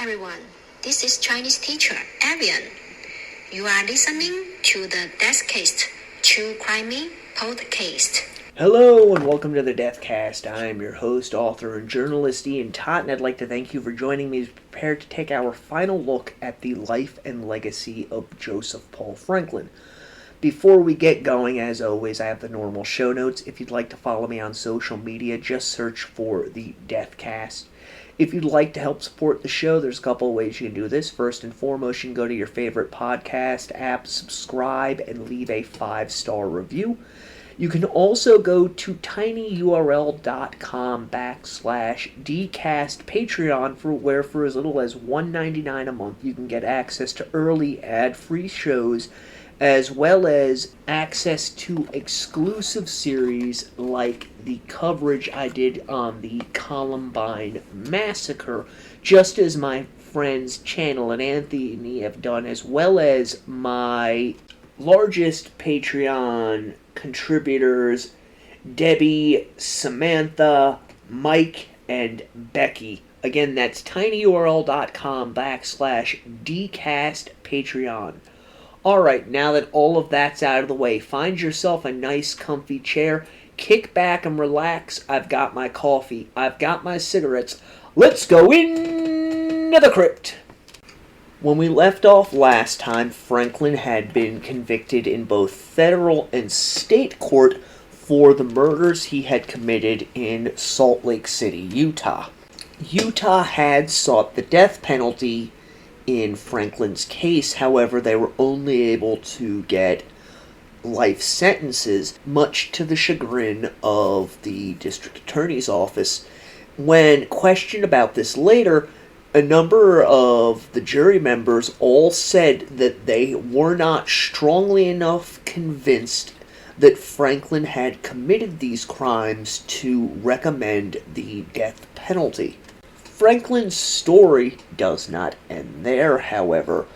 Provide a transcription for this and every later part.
everyone. This is Chinese teacher Arian. You are listening to the Deathcast True Crime podcast. Hello and welcome to the Deathcast. I am your host, author, and journalist Ian Totten, and I'd like to thank you for joining me as we prepare to take our final look at the life and legacy of Joseph Paul Franklin. Before we get going, as always, I have the normal show notes. If you'd like to follow me on social media, just search for the Deathcast. If you'd like to help support the show, there's a couple of ways you can do this. First and foremost, you can go to your favorite podcast app, subscribe, and leave a 5-star review. You can also go to tinyurl.com/dcast Patreon where for as little as $1.99 a month you can get access to early ad-free shows as well as access to exclusive series like the coverage I did on the Columbine Massacre, just as my friends Channel and Anthony have done, as well as my largest Patreon contributors, Debbie, Samantha, Mike, and Becky. Again, that's tinyurl.com/dcast Patreon. Alright, now that all of that's out of the way, find yourself a nice comfy chair, kick back and relax. I've got my coffee, I've got my cigarettes. Let's go into the crypt! When we left off last time, Franklin had been convicted in both federal and state court for the murders he had committed in Salt Lake City, Utah. Utah had sought the death penalty in Franklin's case. However, they were only able to get life sentences, much to the chagrin of the district attorney's office. When questioned about this later, a number of the jury members all said that they were not strongly enough convinced that Franklin had committed these crimes to recommend the death penalty. Franklin's story does not end there, however.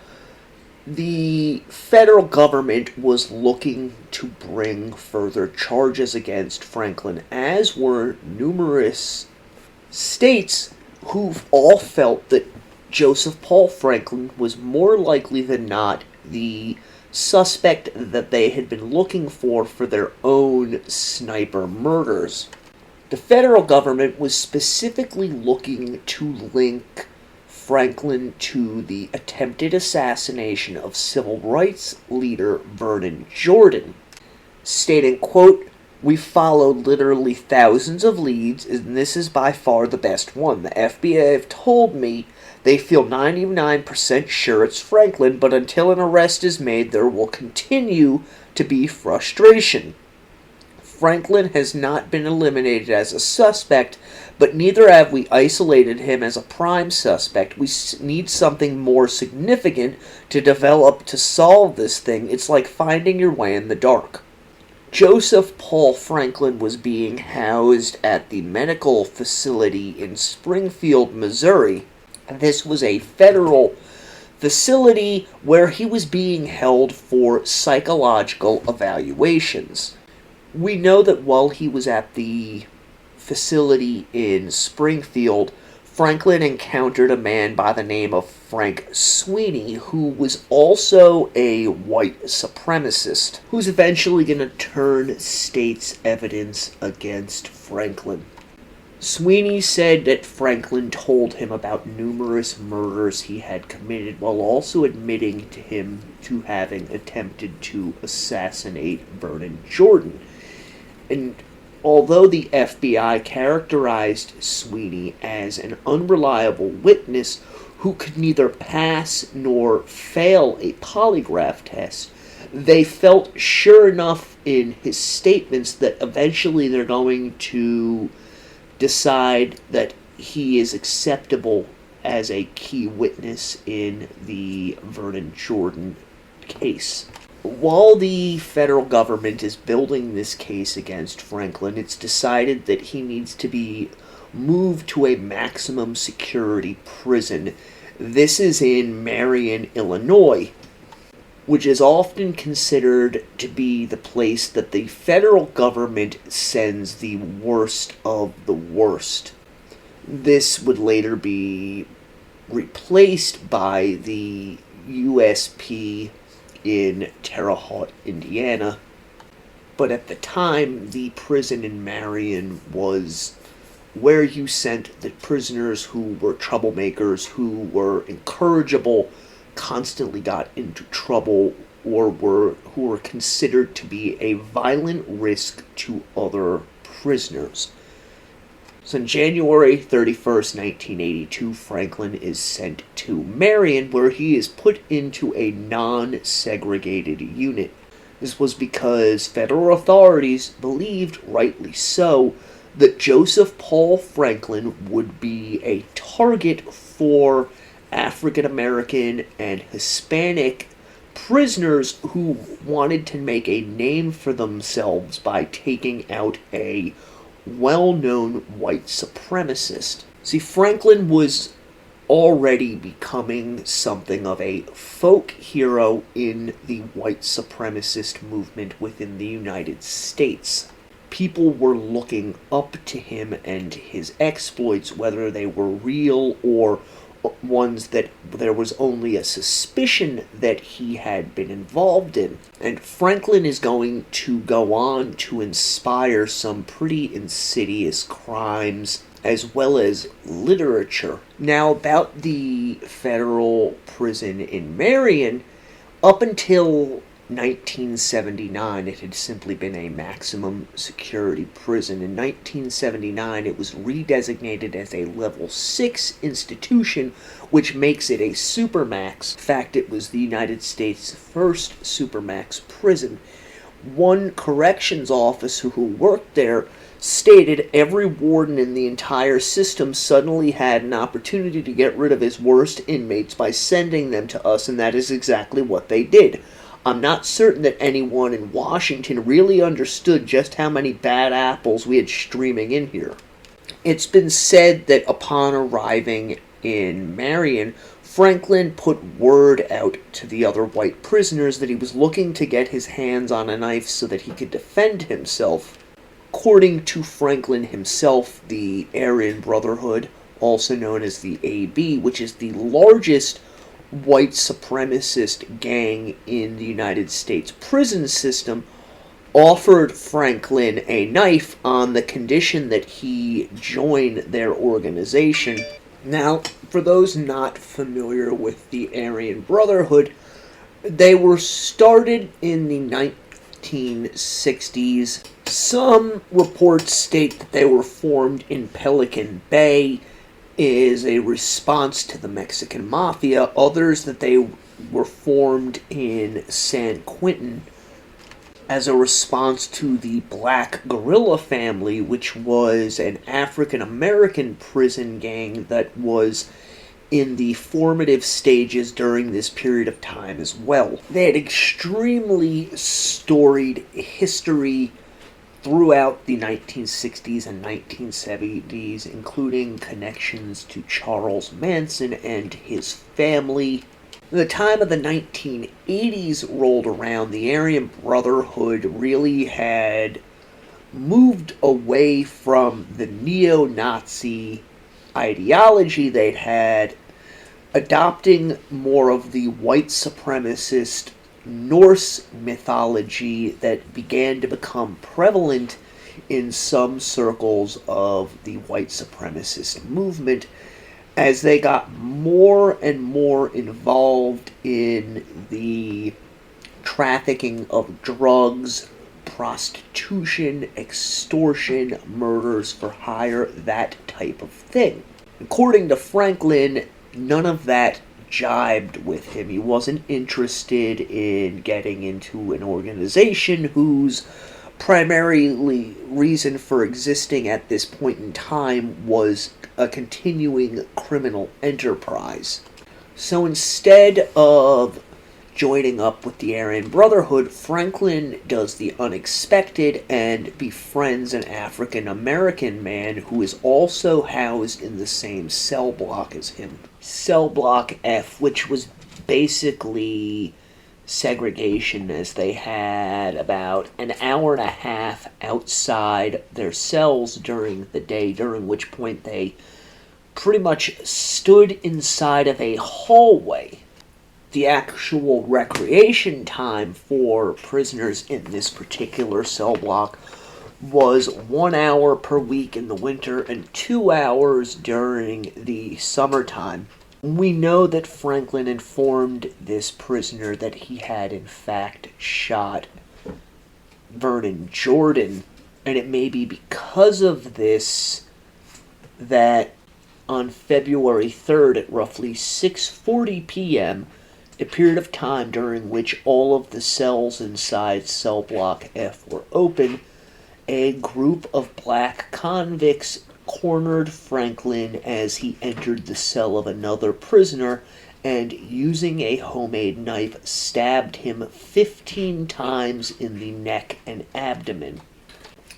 The federal government was looking to bring further charges against Franklin, as were numerous states who all felt that Joseph Paul Franklin was more likely than not the suspect that they had been looking for their own sniper murders. The federal government was specifically looking to link Franklin to the attempted assassination of civil rights leader Vernon Jordan, stating, quote, "We followed literally thousands of leads, and this is by far the best one. The FBI have told me they feel 99% sure it's Franklin, but until an arrest is made, there will continue to be frustration. Franklin has not been eliminated as a suspect, but neither have we isolated him as a prime suspect. We need something more significant to develop to solve this thing. It's like finding your way in the dark." Joseph Paul Franklin was being housed at the medical facility in Springfield, Missouri. This was a federal facility where he was being held for psychological evaluations. We know that while he was at the facility in Springfield, Franklin encountered a man by the name of Frank Sweeney, who was also a white supremacist, who's eventually going to turn state's evidence against Franklin. Sweeney said that Franklin told him about numerous murders he had committed, while also admitting to him to having attempted to assassinate Vernon Jordan. And although the FBI characterized Sweeney as an unreliable witness who could neither pass nor fail a polygraph test, they felt sure enough in his statements that eventually they're going to decide that he is acceptable as a key witness in the Vernon Jordan case. While the federal government is building this case against Franklin, it's decided that he needs to be moved to a maximum security prison. This is in Marion, Illinois, which is often considered to be the place that the federal government sends the worst of the worst. This would later be replaced by the USP in Terre Haute, Indiana. But at the time, the prison in Marion was where you sent the prisoners who were troublemakers, who were incorrigible, constantly got into trouble, or who were considered to be a violent risk to other prisoners. So on January 31st, 1982, Franklin is sent to Marion, where he is put into a non-segregated unit. This was because federal authorities believed, rightly so, that Joseph Paul Franklin would be a target for African American and Hispanic prisoners who wanted to make a name for themselves by taking out a well-known white supremacist. See, Franklin was already becoming something of a folk hero in the white supremacist movement within the United States. People were looking up to him and his exploits, whether they were real or ones that there was only a suspicion that he had been involved in. And Franklin is going to go on to inspire some pretty insidious crimes as well as literature. Now, about the federal prison in Marion, up until 1979, it had simply been a maximum security prison. In 1979, it was redesignated as a level 6 institution, which makes it a supermax. In fact, it was the United States' first supermax prison. One corrections officer who worked there stated every warden in the entire system suddenly had an opportunity to get rid of his worst inmates by sending them to us, and that is exactly what they did. I'm not certain that anyone in Washington really understood just how many bad apples we had streaming in here. It's been said that upon arriving in Marion, Franklin put word out to the other white prisoners that he was looking to get his hands on a knife so that he could defend himself. According to Franklin himself, the Aryan Brotherhood, also known as the AB, which is the largest white supremacist gang in the United States prison system, offered Franklin a knife on the condition that he join their organization. Now, for those not familiar with the Aryan Brotherhood, they were started in the 1960s. Some reports state that they were formed in Pelican Bay is a response to the Mexican Mafia, others that they were formed in San Quentin as a response to the Black Guerrilla family, which was an African-American prison gang that was in the formative stages during this period of time as well. They had extremely storied history throughout the 1960s and 1970s, including connections to Charles Manson and his family. When the time of the 1980s rolled around, the Aryan Brotherhood really had moved away from the neo-Nazi ideology they'd had, adopting more of the white supremacist Norse mythology that began to become prevalent in some circles of the white supremacist movement as they got more and more involved in the trafficking of drugs, prostitution, extortion, murders for hire, that type of thing. According to Franklin, none of that jibed with him. He wasn't interested in getting into an organization whose primary reason for existing at this point in time was a continuing criminal enterprise. So instead of joining up with the Aryan Brotherhood, Franklin does the unexpected and befriends an African American man who is also housed in the same cell block as him. Cell block F, which was basically segregation, as they had about an hour and a half outside their cells during the day, during which point they pretty much stood inside of a hallway. The actual recreation time for prisoners in this particular cell block was 1 hour per week in the winter and 2 hours during the summertime. We know that Franklin informed this prisoner that he had in fact shot Vernon Jordan, and it may be because of this that on February 3rd at roughly 6:40 p.m., a period of time during which all of the cells inside cell block F were open, a group of black convicts cornered Franklin as he entered the cell of another prisoner and, using a homemade knife, stabbed him 15 times in the neck and abdomen.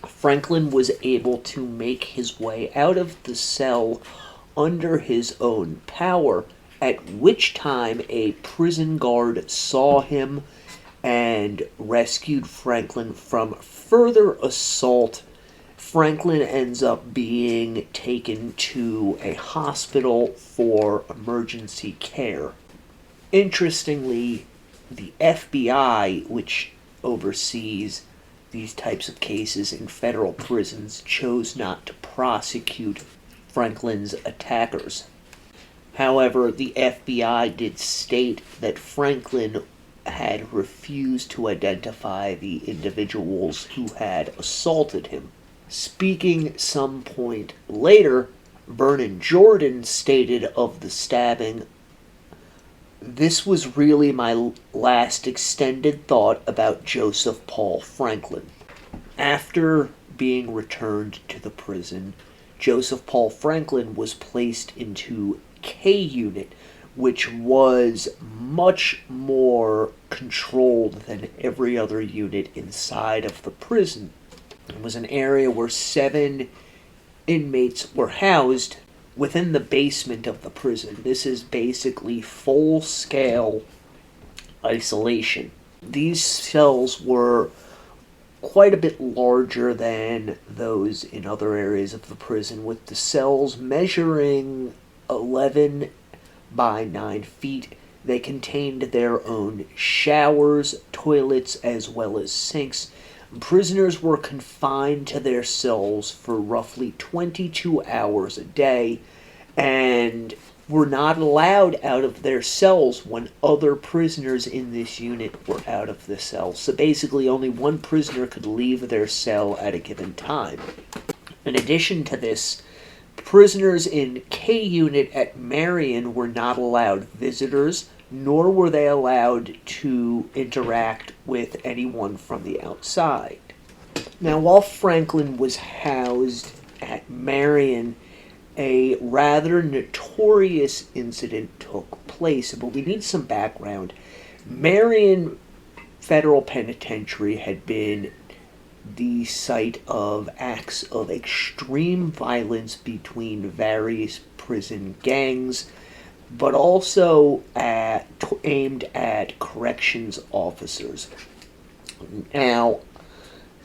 Franklin was able to make his way out of the cell under his own power, at which time a prison guard saw him and rescued Franklin from further assault. Franklin ends up being taken to a hospital for emergency care. Interestingly, the FBI, which oversees these types of cases in federal prisons, chose not to prosecute Franklin's attackers. However, the FBI did state that Franklin had refused to identify the individuals who had assaulted him. Speaking some point later, Vernon Jordan stated of the stabbing, "This was really my last extended thought about Joseph Paul Franklin." After being returned to the prison, Joseph Paul Franklin was placed into K Unit, which was much more controlled than every other unit inside of the prison. It was an area where 7 inmates were housed within the basement of the prison. This is basically full-scale isolation. These cells were quite a bit larger than those in other areas of the prison, with the cells measuring 11 by 9 feet. They contained their own showers, toilets, as well as sinks. Prisoners were confined to their cells for roughly 22 hours a day and were not allowed out of their cells when other prisoners in this unit were out of the cell. So basically only one prisoner could leave their cell at a given time. In addition to this, prisoners in K Unit at Marion were not allowed visitors, nor were they allowed to interact with anyone from the outside. Now, while Franklin was housed at Marion, a rather notorious incident took place, but we need some background. Marion Federal Penitentiary had been the site of acts of extreme violence between various prison gangs, but also aimed at corrections officers. Now,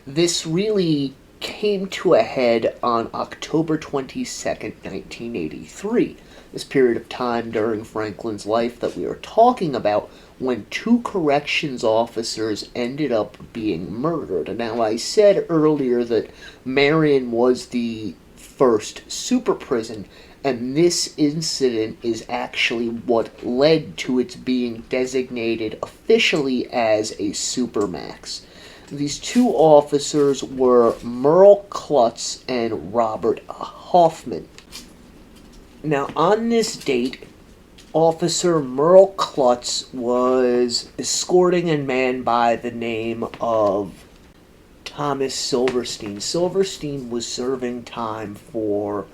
this really came to a head on October 22nd, 1983. This period of time during Franklin's life that we are talking about, when 2 corrections officers ended up being murdered. Now, I said earlier that Marion was the first super prison, and this incident is actually what led to its being designated officially as a supermax. These 2 officers were Merle Klutz and Robert Hoffman. Now, on this date, Officer Merle Klutz was escorting a man by the name of Thomas Silverstein. Silverstein was serving time for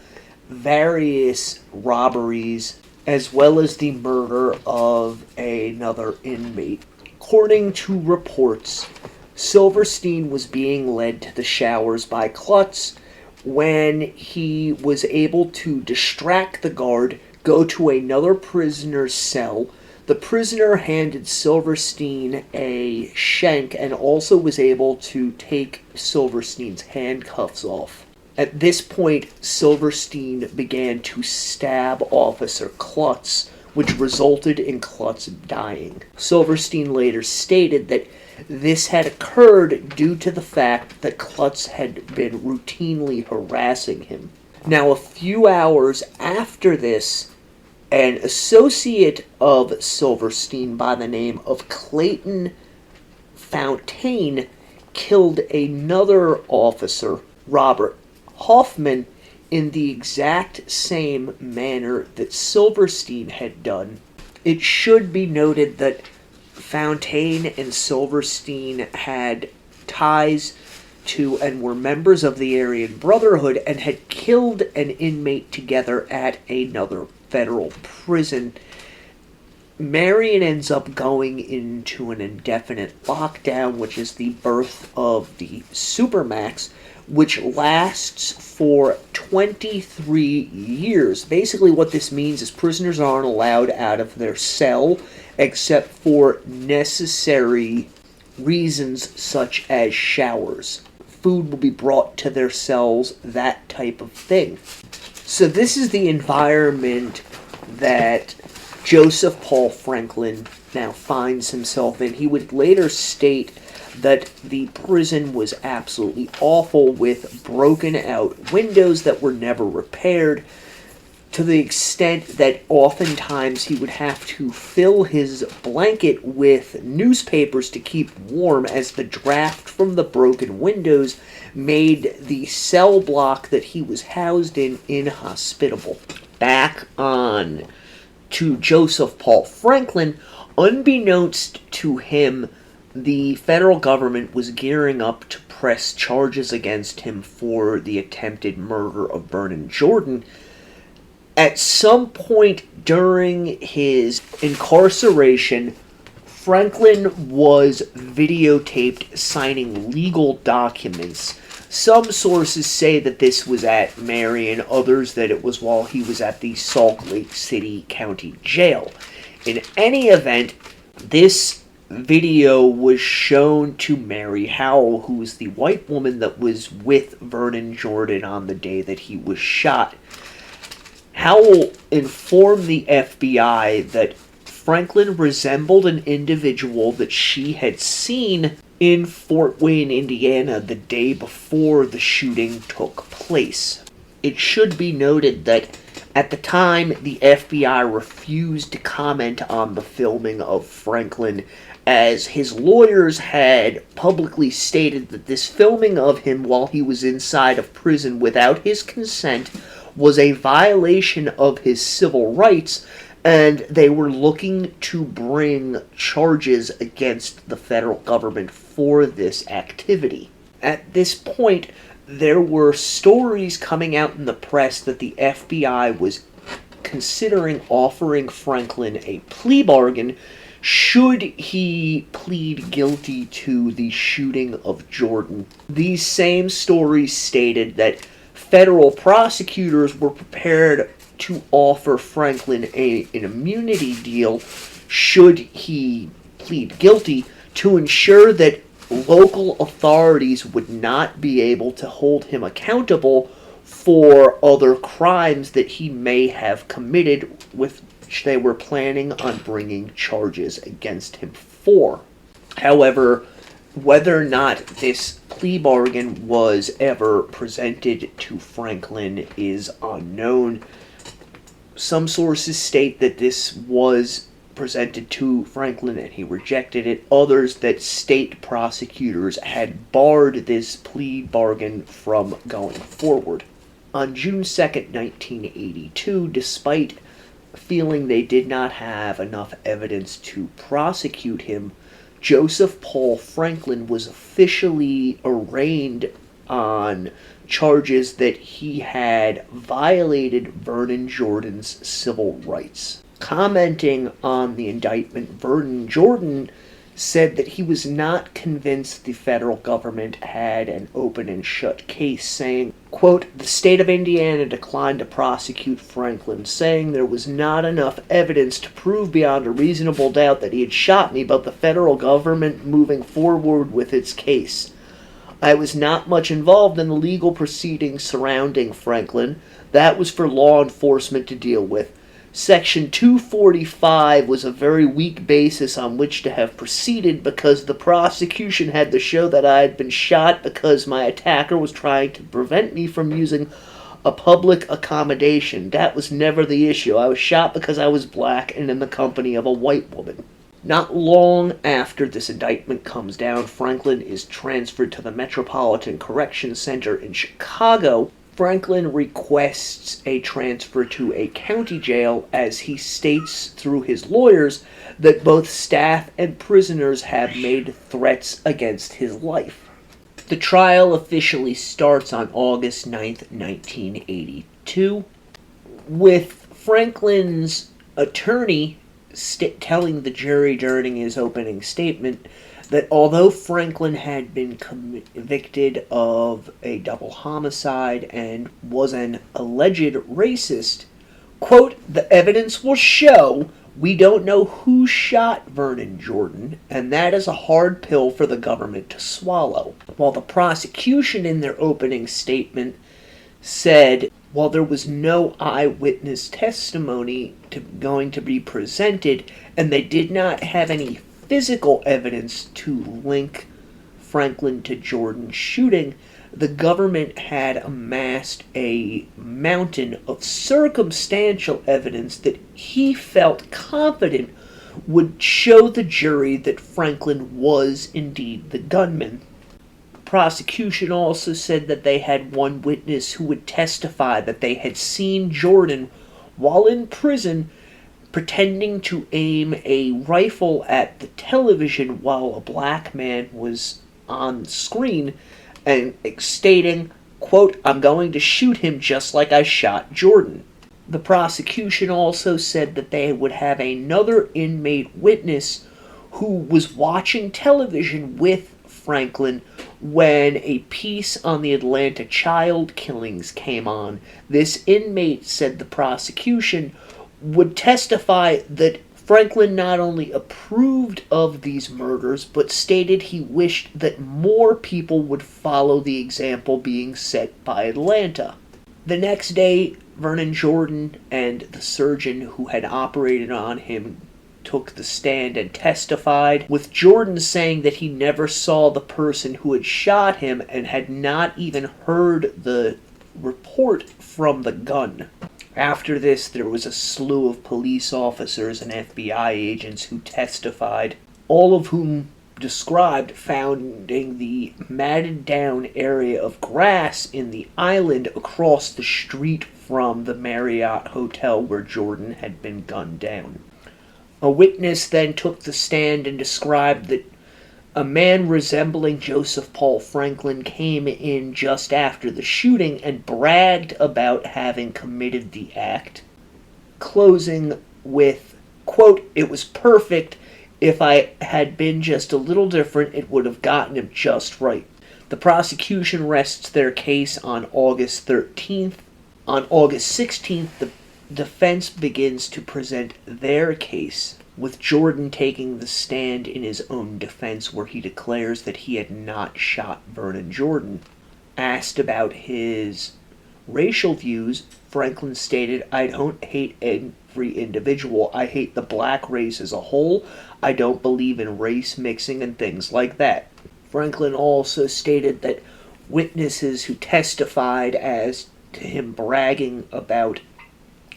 various robberies as well as the murder of another inmate. According to reports, Silverstein was being led to the showers by Klutz when he was able to distract the guard, go to another prisoner's cell. The prisoner handed Silverstein a shank and also was able to take Silverstein's handcuffs off. At this point, Silverstein began to stab Officer Klutz, which resulted in Klutz dying. Silverstein later stated that this had occurred due to the fact that Klutz had been routinely harassing him. Now, a few hours after this, an associate of Silverstein by the name of Clayton Fontaine killed another officer, Robert Hoffman, in the exact same manner that Silverstein had done. It should be noted that Fontaine and Silverstein had ties to and were members of the Aryan Brotherhood and had killed an inmate together at another federal prison. Marion ends up going into an indefinite lockdown, which is the birth of the Supermax, which lasts for 23 years. Basically what this means is prisoners aren't allowed out of their cell except for necessary reasons such as showers. Food will be brought to their cells, that type of thing. So this is the environment that Joseph Paul Franklin now finds himself in. He would later state that the prison was absolutely awful, with broken out windows that were never repaired, to the extent that oftentimes he would have to fill his blanket with newspapers to keep warm, as the draft from the broken windows made the cell block that he was housed in inhospitable. Back on to Joseph Paul Franklin, unbeknownst to him, the federal government was gearing up to press charges against him for the attempted murder of Vernon Jordan. At some point during his incarceration, Franklin was videotaped signing legal documents. Some sources say that this was at Marion, others that it was while he was at the Salt Lake City County Jail. In any event, this video was shown to Mary Howell, who was the white woman that was with Vernon Jordan on the day that he was shot. Howell informed the FBI that Franklin resembled an individual that she had seen in Fort Wayne, Indiana, the day before the shooting took place. It should be noted that at the time, the FBI refused to comment on the filming of Franklin, as his lawyers had publicly stated that this filming of him while he was inside of prison without his consent was a violation of his civil rights, and they were looking to bring charges against the federal government for this activity. At this point, there were stories coming out in the press that the FBI was considering offering Franklin a plea bargain should he plead guilty to the shooting of Jordan. These same stories stated that federal prosecutors were prepared to offer Franklin an immunity deal should he plead guilty, to ensure that local authorities would not be able to hold him accountable for other crimes that he may have committed, with which they were planning on bringing charges against him for. However, whether or not this plea bargain was ever presented to Franklin is unknown. Some sources state that this was presented to Franklin and he rejected it. Others that state prosecutors had barred this plea bargain from going forward. On June 2nd, 1982, despite feeling they did not have enough evidence to prosecute him, Joseph Paul Franklin was officially arraigned on charges that he had violated Vernon Jordan's civil rights. Commenting on the indictment, Vernon Jordan said that he was not convinced the federal government had an open and shut case, saying, quote, "The state of Indiana declined to prosecute Franklin, saying there was not enough evidence to prove beyond a reasonable doubt that he had shot me, but the federal government moving forward with its case. I was not much involved in the legal proceedings surrounding Franklin. That was for law enforcement to deal with. Section 245 was a very weak basis on which to have proceeded because the prosecution had to show that I had been shot because my attacker was trying to prevent me from using a public accommodation. That was never the issue. I was shot because I was black and in the company of a white woman. Not long after this indictment comes down, Franklin is transferred to the Metropolitan Correction Center in Chicago. Franklin requests a transfer to a county jail as he states through his lawyers that both staff and prisoners have made threats against his life. The trial officially starts on August 9th, 1982, with Franklin's attorney telling the jury during his opening statement that although Franklin had been convicted of a double homicide and was an alleged racist, quote, the evidence will show we don't know who shot Vernon Jordan, and that is a hard pill for the government to swallow. While the prosecution in their opening statement said, while there was no eyewitness testimony going to be presented, and they did not have any physical evidence to link Franklin to Jordan's shooting, the government had amassed a mountain of circumstantial evidence that he felt confident would show the jury that Franklin was indeed the gunman. The prosecution also said that they had one witness who would testify that they had seen Jordan while in prison pretending to aim a rifle at the television while a black man was on screen and stating, quote, I'm going to shoot him just like I shot Jordan. The prosecution also said that they would have another inmate witness who was watching television with Franklin when a piece on the Atlanta child killings came on. This inmate, said the prosecution, would testify that Franklin not only approved of these murders, but stated he wished that more people would follow the example being set by Atlanta. The next day, Vernon Jordan and the surgeon who had operated on him took the stand and testified, with Jordan saying that he never saw the person who had shot him and had not even heard the report from the gun. After this, there was a slew of police officers and FBI agents who testified, all of whom described finding the matted down area of grass in the island across the street from the Marriott Hotel where Jordan had been gunned down. A witness then took the stand and described that a man resembling Joseph Paul Franklin came in just after the shooting and bragged about having committed the act, closing with, quote, it was perfect. If I had been just a little different, it would have gotten him just right. The prosecution rests their case on August 13th. On August 16th, the defense begins to present their case, with Jordan taking the stand in his own defense where he declares that he had not shot Vernon Jordan. Asked about his racial views, Franklin stated, I don't hate every individual. I hate the black race as a whole. I don't believe in race mixing and things like that. Franklin also stated that witnesses who testified as to him bragging about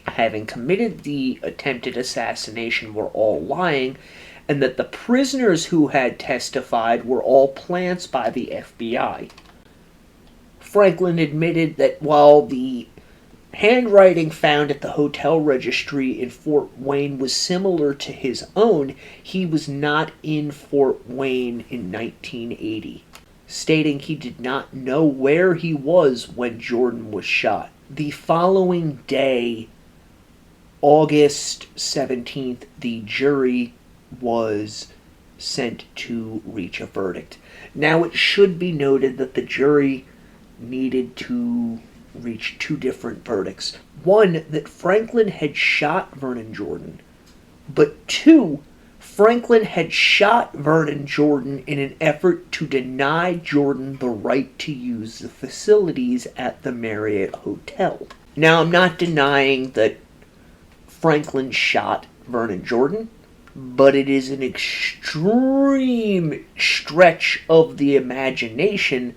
having committed the attempted assassination were all lying, and that the prisoners who had testified were all plants by the FBI. Franklin admitted that while the handwriting found at the hotel registry in Fort Wayne was similar to his own, he was not in Fort Wayne in 1980, stating he did not know where he was when Jordan was shot. The following day, August 17th, the jury was sent to reach a verdict. Now, it should be noted that the jury needed to reach two different verdicts. One, that Franklin had shot Vernon Jordan, but two, Franklin had shot Vernon Jordan in an effort to deny Jordan the right to use the facilities at the Marriott Hotel. Now, I'm not denying that Franklin shot Vernon Jordan, but it is an extreme stretch of the imagination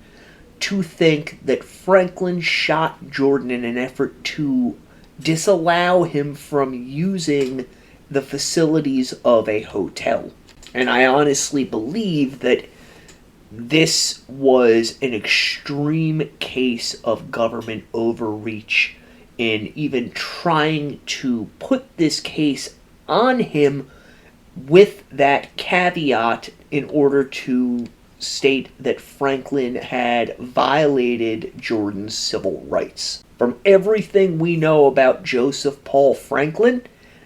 to think that Franklin shot Jordan in an effort to disallow him from using the facilities of a hotel. And I honestly believe that this was an extreme case of government overreach in even trying to put this case on him, with that caveat in order to state that Franklin had violated Jordan's civil rights. From everything we know about Joseph Paul Franklin,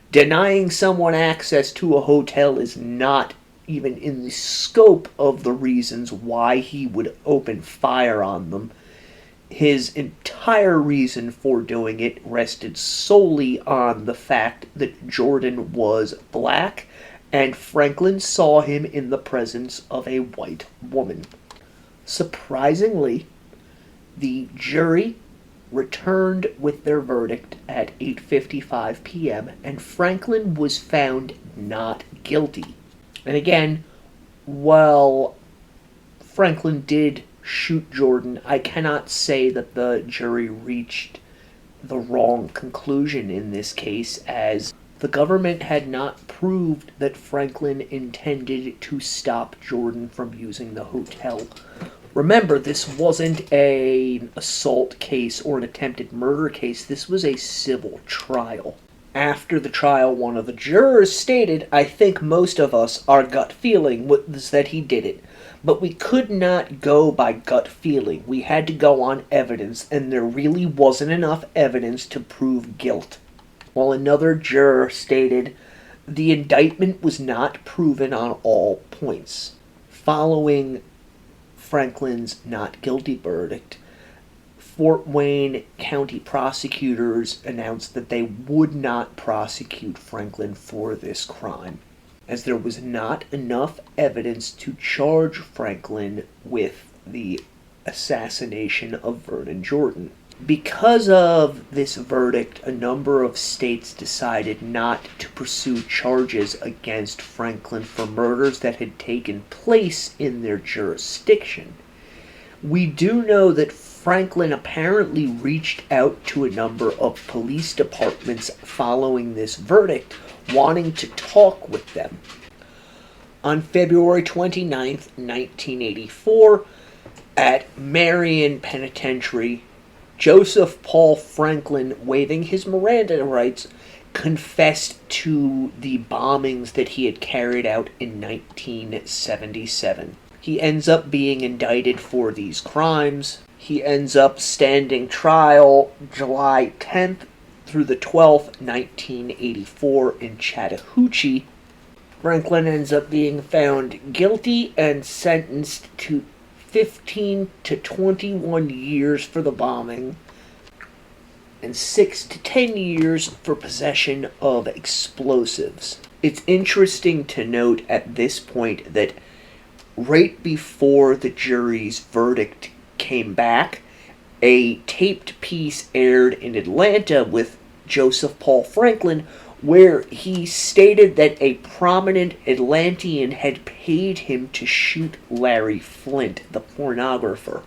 denying someone access to a hotel is not even in the scope of the reasons why he would open fire on them. His entire reason for doing it rested solely on the fact that Jordan was black and Franklin saw him in the presence of a white woman. Surprisingly, the jury returned with their verdict at 8:55 p.m. and Franklin was found not guilty. And again, while Franklin did shoot Jordan, I cannot say that the jury reached the wrong conclusion in this case, as the government had not proved that Franklin intended to stop Jordan from using the hotel. Remember, this wasn't an assault case or an attempted murder case. This was a civil trial. After the trial, one of the jurors stated, "I think most of us, our gut feeling was that he did it. But we could not go by gut feeling. We had to go on evidence, and there really wasn't enough evidence to prove guilt." While another juror stated, "The indictment was not proven on all points." Following Franklin's not guilty verdict, Fort Wayne County prosecutors announced that they would not prosecute Franklin for this crime, as there was not enough evidence to charge Franklin with the assassination of Vernon Jordan. Because of this verdict, a number of states decided not to pursue charges against Franklin for murders that had taken place in their jurisdiction. We do know that Franklin apparently reached out to a number of police departments following this verdict, wanting to talk with them. On February 29th, 1984, at Marion Penitentiary, Joseph Paul Franklin, waiving his Miranda rights, confessed to the bombings that he had carried out in 1977. He ends up being indicted for these crimes. He ends up standing trial July 10th through the 12th, 1984 in Chattahoochee. Franklin ends up being found guilty and sentenced to 15 to 21 years for the bombing and 6 to 10 years for possession of explosives. It's interesting to note at this point that right before the jury's verdict came back, a taped piece aired in Atlanta with Joseph Paul Franklin, where he stated that a prominent Atlantean had paid him to shoot Larry Flint, the pornographer.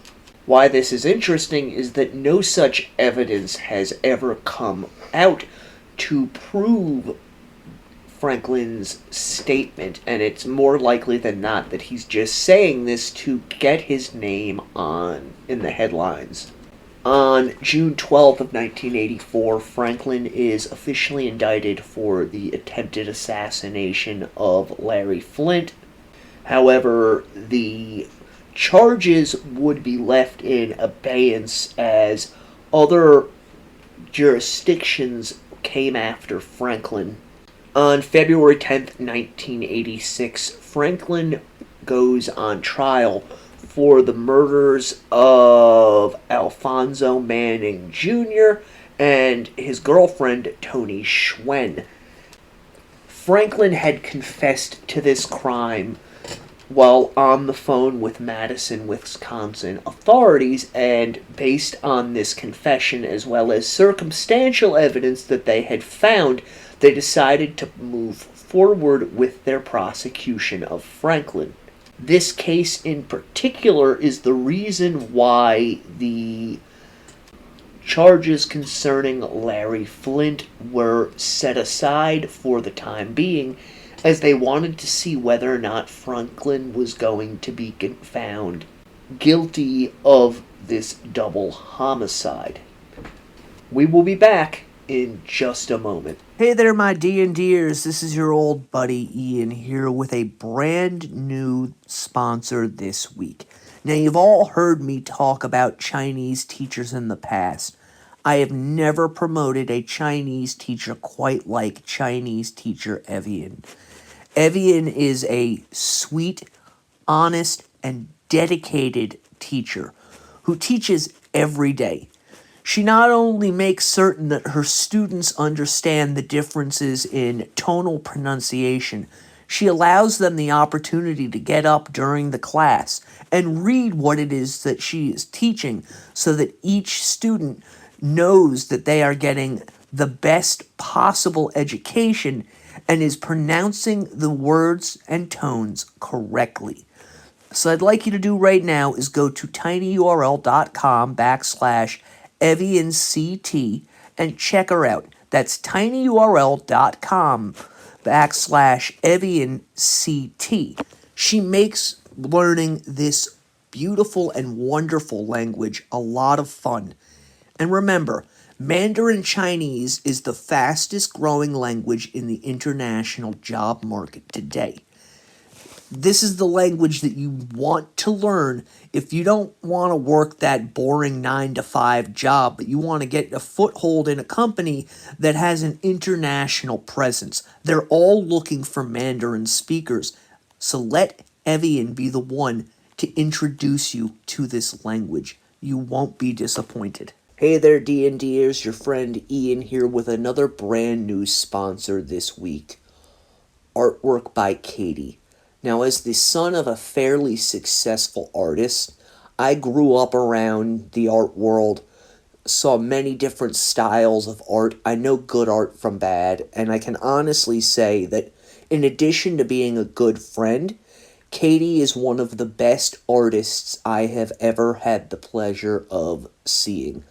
Why this is interesting is that no such evidence has ever come out to prove Franklin's statement, and it's more likely than not that he's just saying this to get his name in the headlines. On June 12th of 1984, Franklin is officially indicted for the attempted assassination of Larry Flint. However, the charges would be left in abeyance as other jurisdictions came after Franklin. On February 10th, 1986, Franklin goes on trial for the murders of Alfonso Manning Jr. and his girlfriend, Toni Schwen. Franklin had confessed to this crime while on the phone with Madison, Wisconsin authorities, and based on this confession as well as circumstantial evidence that they had found, they decided to move forward with their prosecution of Franklin. This case in particular is the reason why the charges concerning Larry Flynt were set aside for the time being, as they wanted to see whether or not Franklin was going to be found guilty of this double homicide. We will be back in just a moment. Hey there, my D&Ders. This is your old buddy Ian here with a brand new sponsor this week. Now, you've all heard me talk about Chinese teachers in the past. I have never promoted a Chinese teacher quite like Chinese teacher Evian. Evian is a sweet, honest, and dedicated teacher who teaches every day. She not only makes certain that her students understand the differences in tonal pronunciation, she allows them the opportunity to get up during the class and read what it is that she is teaching so that each student knows that they are getting the best possible education and is pronouncing the words and tones correctly. So I'd like you to do right now is go to tinyurl.com/EvianCT and check her out. That's tinyurl.com/EvianCT. She makes learning this beautiful and wonderful language a lot of fun. And remember, Mandarin Chinese is the fastest growing language in the international job market today. This is the language that you want to learn if you don't want to work that boring 9-to-5 job, but you want to get a foothold in a company that has an international presence. They're all looking for Mandarin speakers. So let Evian be the one to introduce you to this language. You won't be disappointed. Hey there, D&Ders, your friend Ian here with another brand new sponsor this week, Artwork by Katie. Now, as the son of a fairly successful artist, I grew up around the art world, saw many different styles of art. I know good art from bad, and I can honestly say that in addition to being a good friend, Katie is one of the best artists I have ever had the pleasure of seeing.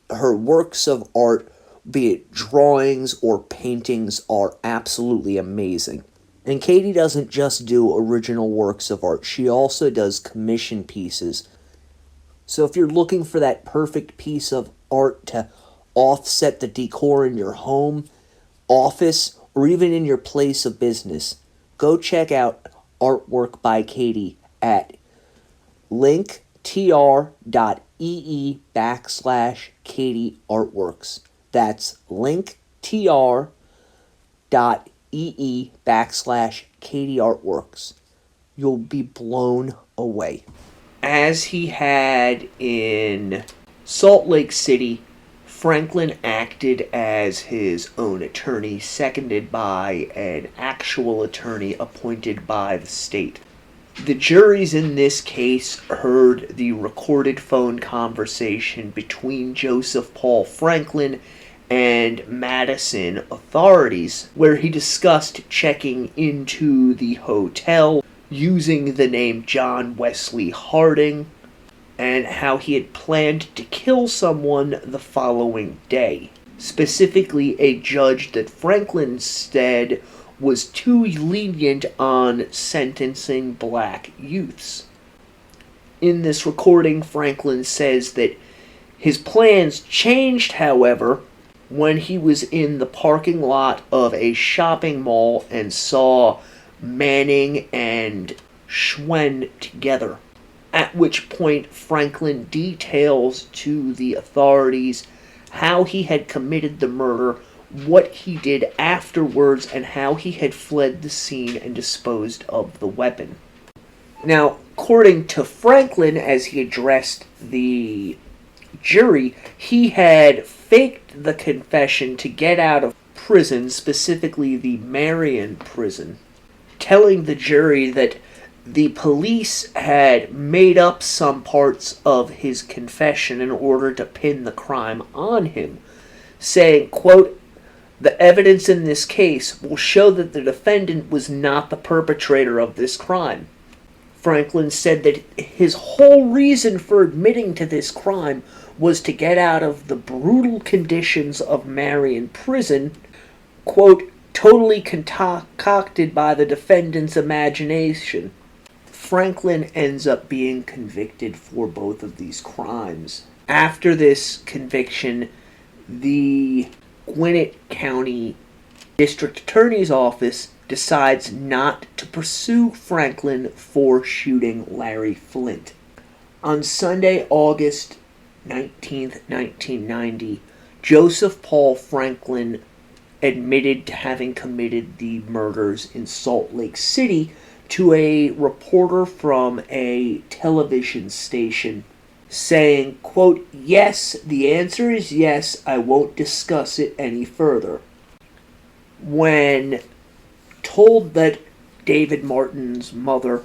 Her works of art, be it drawings or paintings, are absolutely amazing. And Katie doesn't just do original works of art, she also does commission pieces. So if you're looking for that perfect piece of art to offset the decor in your home, office, or even in your place of business, go check out Artwork by Katie at linktr.ee/Katie Artworks. That's linktr.ee/Katie Artworks. You'll be blown away. As he had in Salt Lake City, Franklin acted as his own attorney, seconded by an actual attorney appointed by the state. The juries in this case heard the recorded phone conversation between Joseph Paul Franklin and Madison authorities, where he discussed checking into the hotel using the name John Wesley Harding, and how he had planned to kill someone the following day. Specifically, a judge that Franklin said was too lenient on sentencing black youths. In this recording, Franklin says that his plans changed, however, when he was in the parking lot of a shopping mall and saw Manning and Schwen together. At which point Franklin details to the authorities how he had committed the murder, what he did afterwards, and how he had fled the scene and disposed of the weapon. Now, according to Franklin, as he addressed the jury, he had faked the confession to get out of prison, specifically the Marion prison, telling the jury that the police had made up some parts of his confession in order to pin the crime on him, saying, quote, "The evidence in this case will show that the defendant was not the perpetrator of this crime." Franklin said that his whole reason for admitting to this crime was to get out of the brutal conditions of Marion prison, quote, "totally concocted by the defendant's imagination." Franklin ends up being convicted for both of these crimes. After this conviction, the Gwinnett County District Attorney's Office decides not to pursue Franklin for shooting Larry Flynt. On Sunday, August 19th, 1990, Joseph Paul Franklin admitted to having committed the murders in Salt Lake City to a reporter from a television station, saying, quote, "Yes, the answer is yes, I won't discuss it any further." When told that David Martin's mother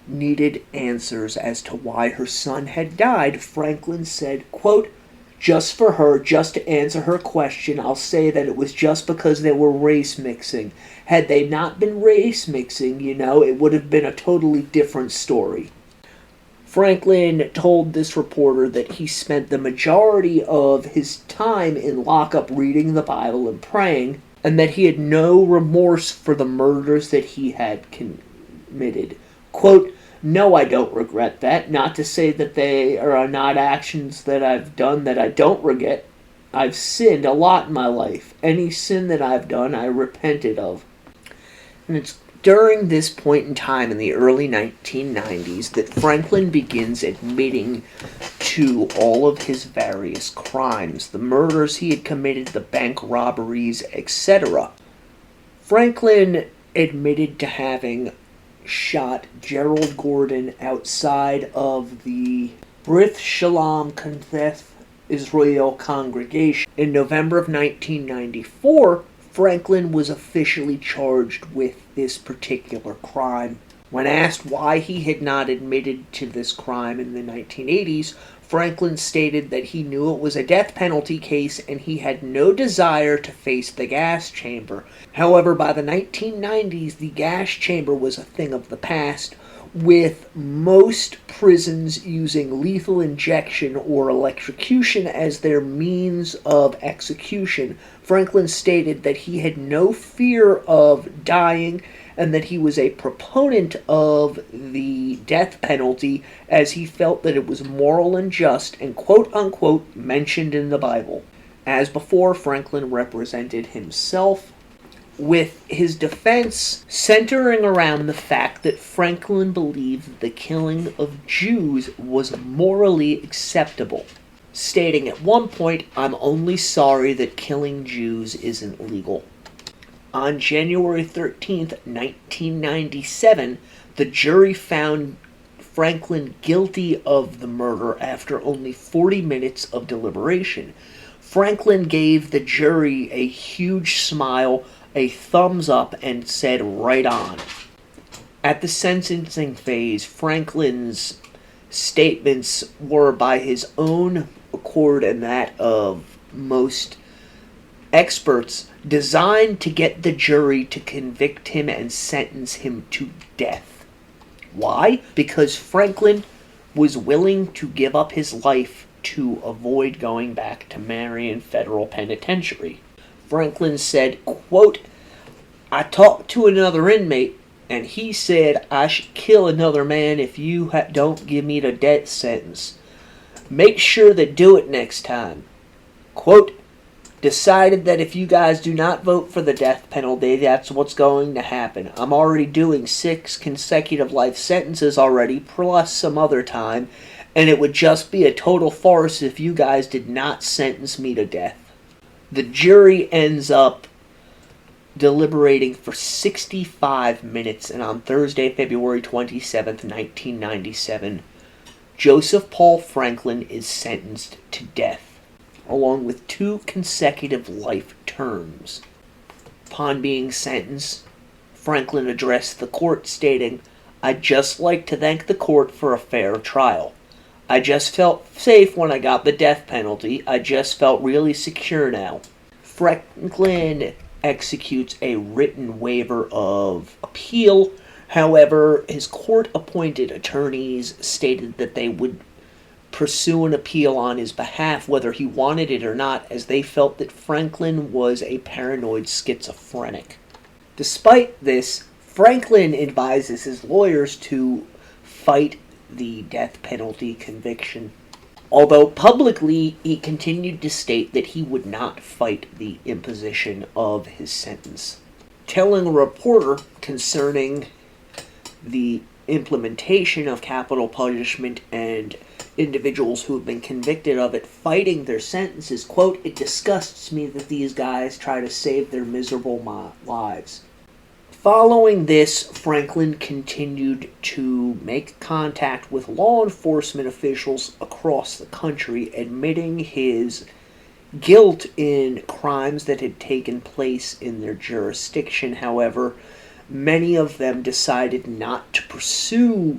needed answers as to why her son had died, Franklin said, quote, "Just for her, just to answer her question, I'll say that it was just because they were race mixing. Had they not been race mixing, it would have been a totally different story." Franklin told this reporter that he spent the majority of his time in lockup reading the Bible and praying, and that he had no remorse for the murders that he had committed. Quote, "No, I don't regret that. Not to say that they are not actions that I've done that I don't regret. I've sinned a lot in my life. Any sin that I've done, I repented of." And it's during this point in time in the early 1990s that Franklin begins admitting to all of his various crimes, the murders he had committed, the bank robberies, etc. Franklin admitted to having shot Gerald Gordon outside of the Brith Shalom Confeth Israel congregation. In November of 1994, Franklin was officially charged with this particular crime. When asked why he had not admitted to this crime in the 1980s, Franklin stated that he knew it was a death penalty case and he had no desire to face the gas chamber. However, by the 1990s, the gas chamber was a thing of the past, with most prisons using lethal injection or electrocution as their means of execution. Franklin stated that he had no fear of dying and that he was a proponent of the death penalty as he felt that it was moral and just and quote-unquote mentioned in the Bible. As before, Franklin represented himself, with his defense centering around the fact that Franklin believed the killing of Jews was morally acceptable, stating at one point, "I'm only sorry that killing Jews isn't legal." On January 13th, 1997, the jury found Franklin guilty of the murder after only 40 minutes of deliberation. Franklin gave the jury a huge smile, a thumbs up, and said, "Right on." At the sentencing phase, Franklin's statements were, by his own accord and that of most experts, designed to get the jury to convict him and sentence him to death. Why? Because Franklin was willing to give up his life to avoid going back to Marion Federal Penitentiary. Franklin said, quote, "I talked to another inmate, and he said I should kill another man if you don't give me the death sentence. Make sure they do it next time. Quote, decided that if you guys do not vote for the death penalty, that's what's going to happen. I'm already doing 6 consecutive life sentences already, plus some other time, and it would just be a total farce if you guys did not sentence me to death." The jury ends up deliberating for 65 minutes, and on Thursday, February 27th, 1997, Joseph Paul Franklin is sentenced to death. along with 2 consecutive life terms. Upon being sentenced, Franklin addressed the court stating, "I'd just like to thank the court for a fair trial. I just felt safe when I got the death penalty. I just felt really secure now." Franklin executes a written waiver of appeal. However, his court-appointed attorneys stated that they would pursue an appeal on his behalf, whether he wanted it or not, as they felt that Franklin was a paranoid schizophrenic. Despite this, Franklin advises his lawyers to fight the death penalty conviction. Although publicly he continued to state that he would not fight the imposition of his sentence. Telling a reporter concerning the implementation of capital punishment and individuals who have been convicted of it fighting their sentences, quote, "It disgusts me that these guys try to save their miserable lives." Following this, Franklin continued to make contact with law enforcement officials across the country, admitting his guilt in crimes that had taken place in their jurisdiction. However, many of them decided not to pursue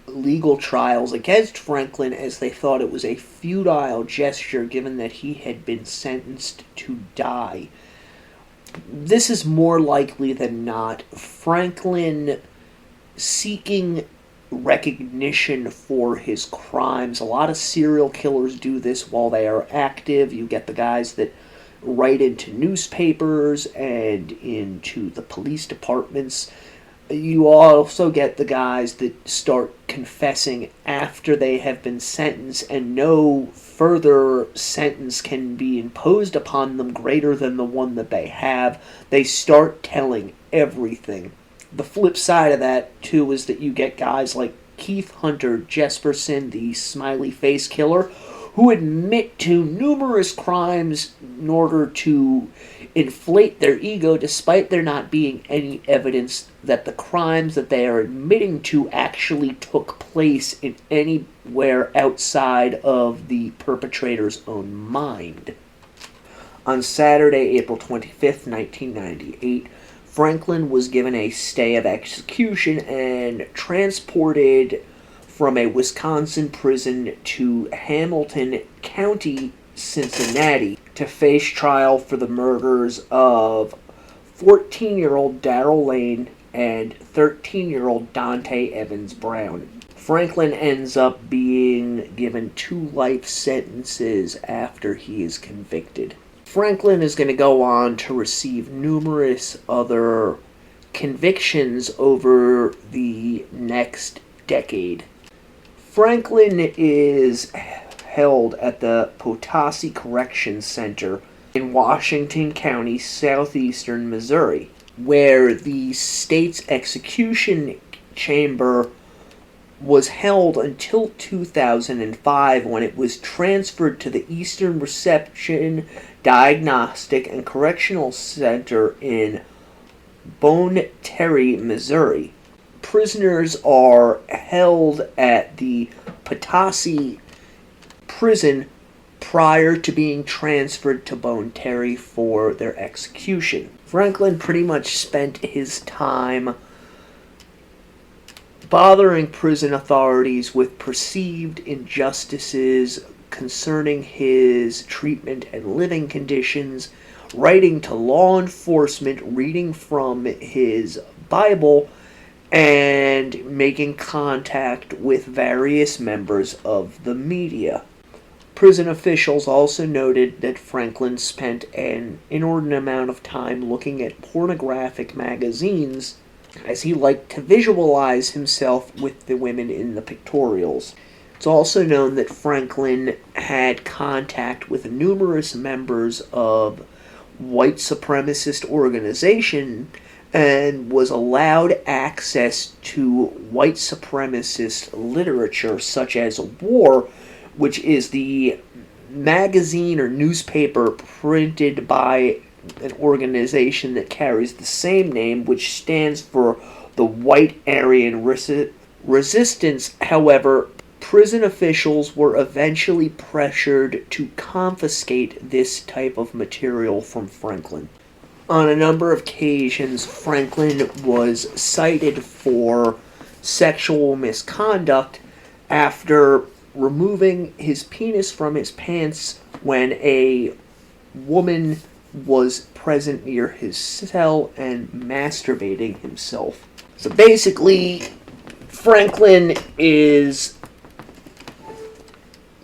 legal trials against Franklin, as they thought it was a futile gesture given that he had been sentenced to die. This is more likely than not Franklin seeking recognition for his crimes. A lot of serial killers do this while they are active. You get the guys that write into newspapers and into the police departments. You also get the guys that start confessing after they have been sentenced and no further sentence can be imposed upon them greater than the one that they have. They start telling everything. The flip side of that, too, is that you get guys like Keith Hunter Jesperson, the smiley face killer, who admit to numerous crimes in order to inflate their ego, despite there not being any evidence that the crimes that they are admitting to actually took place in anywhere outside of the perpetrator's own mind. On Saturday, April 25th, 1998, Franklin was given a stay of execution and transported from a Wisconsin prison to Hamilton County, Cincinnati, to face trial for the murders of 14-year-old Darrell Lane and 13-year-old Dante Evans Brown. Franklin ends up being given 2 life sentences after he is convicted. Franklin is going to go on to receive numerous other convictions over the next decade. Franklin is held at the Potosi Correction Center in Washington County, southeastern Missouri, where the state's execution chamber was held until 2005, when it was transferred to the Eastern Reception Diagnostic and Correctional Center in Bonne Terre, Missouri. Prisoners are held at the Potosi prison prior to being transferred to Bonne Terre for their execution. Franklin pretty much spent his time bothering prison authorities with perceived injustices concerning his treatment and living conditions, writing to law enforcement, reading from his Bible, and making contact with various members of the media. Prison officials also noted that Franklin spent an inordinate amount of time looking at pornographic magazines, as he liked to visualize himself with the women in the pictorials. It's also known that Franklin had contact with numerous members of white supremacist organization and was allowed access to white supremacist literature such as War, which is the magazine or newspaper printed by an organization that carries the same name, which stands for the White Aryan Resistance. However, prison officials were eventually pressured to confiscate this type of material from Franklin. On a number of occasions, Franklin was cited for sexual misconduct after removing his penis from his pants when a woman was present near his cell and masturbating himself. So basically, Franklin is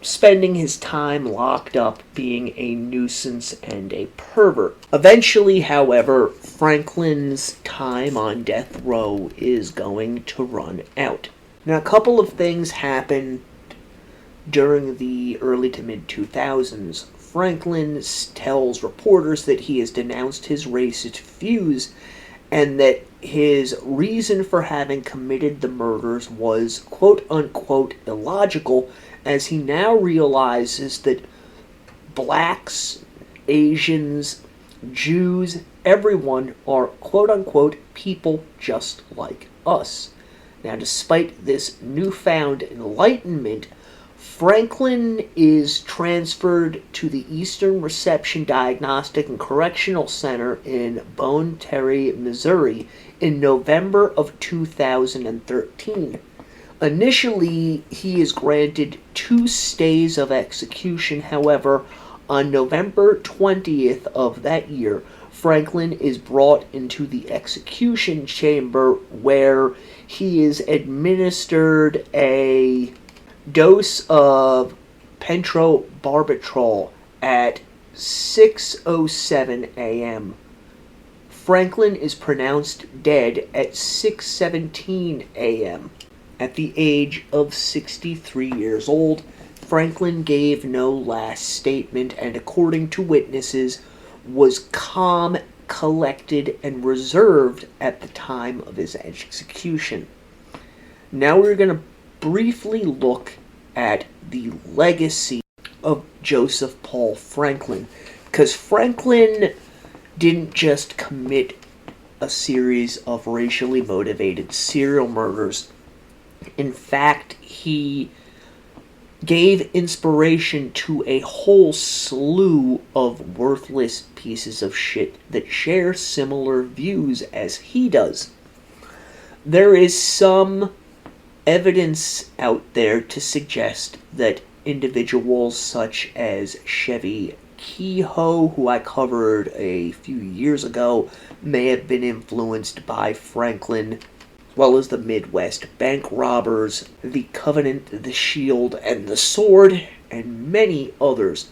spending his time locked up being a nuisance and a pervert. Eventually, however, Franklin's time on death row is going to run out. Now, a couple of things happened during the early to mid-2000s. Franklin tells reporters that he has denounced his racist views and that his reason for having committed the murders was quote-unquote illogical, as he now realizes that blacks, Asians, Jews, everyone are quote-unquote people just like us. Now, despite this newfound enlightenment, Franklin is transferred to the Eastern Reception Diagnostic and Correctional Center in Bonne Terre, Missouri, in November of 2013. Initially, he is granted 2 stays of execution. However, on November 20th of that year, Franklin is brought into the execution chamber where he is administered a dose of pentobarbital at 6:07 a.m. Franklin is pronounced dead at 6:17 a.m. At the age of 63 years old, Franklin gave no last statement and, according to witnesses, was calm, collected, and reserved at the time of his execution. Now we're going to briefly look at the legacy of Joseph Paul Franklin, because Franklin didn't just commit a series of racially motivated serial murders. In fact, he gave inspiration to a whole slew of worthless pieces of shit that share similar views as he does. There is some evidence out there to suggest that individuals such as Chevy Kehoe, who I covered a few years ago, may have been influenced by Franklin, as well as the Midwest bank robbers, the Covenant, the Shield, and the Sword, and many others.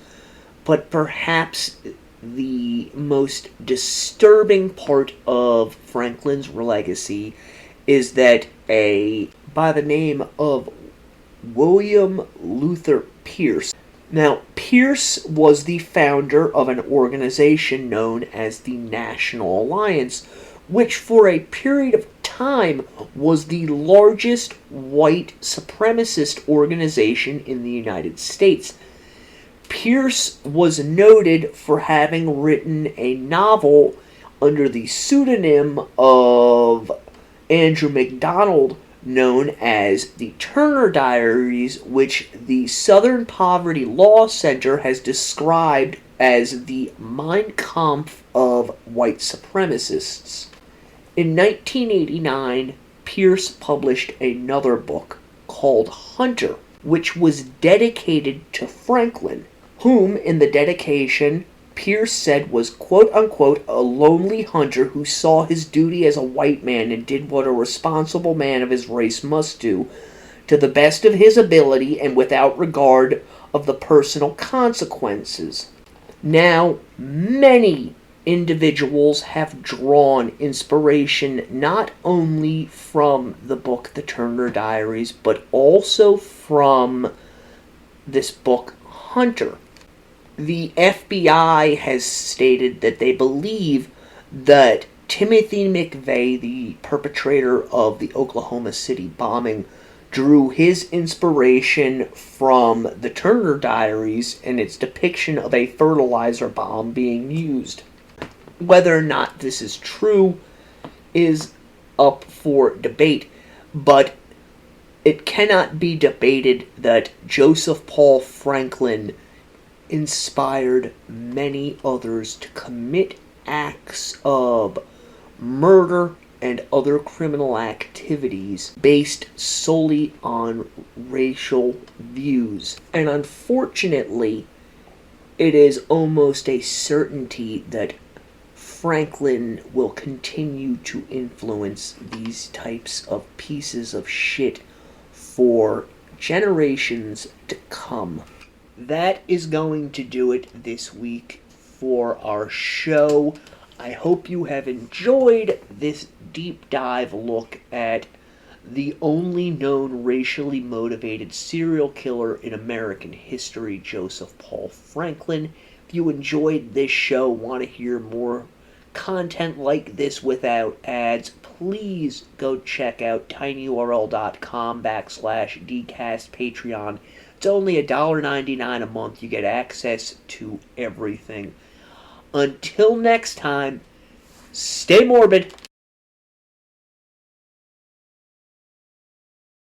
But perhaps the most disturbing part of Franklin's legacy is that by the name of William Luther Pierce. Now, Pierce was the founder of an organization known as the National Alliance, which for a period of time was the largest white supremacist organization in the United States. Pierce was noted for having written a novel under the pseudonym of Andrew MacDonald known as the Turner Diaries, which the Southern Poverty Law Center has described as the Mein Kampf of white supremacists. In 1989, Pierce published another book called Hunter, which was dedicated to Franklin, whom, in the dedication, Pierce said was quote-unquote a lonely hunter who saw his duty as a white man and did what a responsible man of his race must do, to the best of his ability and without regard of the personal consequences. Now, many individuals have drawn inspiration not only from the book The Turner Diaries, but also from this book Hunter. The FBI has stated that they believe that Timothy McVeigh, the perpetrator of the Oklahoma City bombing, drew his inspiration from the Turner Diaries and its depiction of a fertilizer bomb being used. Whether or not this is true is up for debate, but It cannot be debated that Joseph Paul Franklin inspired many others to commit acts of murder and other criminal activities based solely on racial views. And unfortunately, it is almost a certainty that Franklin will continue to influence these types of pieces of shit for generations to come. That is going to do it this week for our show. I hope you have enjoyed this deep dive look at the only known racially motivated serial killer in American history, Joseph Paul Franklin. If you enjoyed this show, want to hear more content like this without ads, please go check out tinyurl.com/dcast Patreon. It's only $1.99 a month. You get access to everything. Until next time, stay morbid.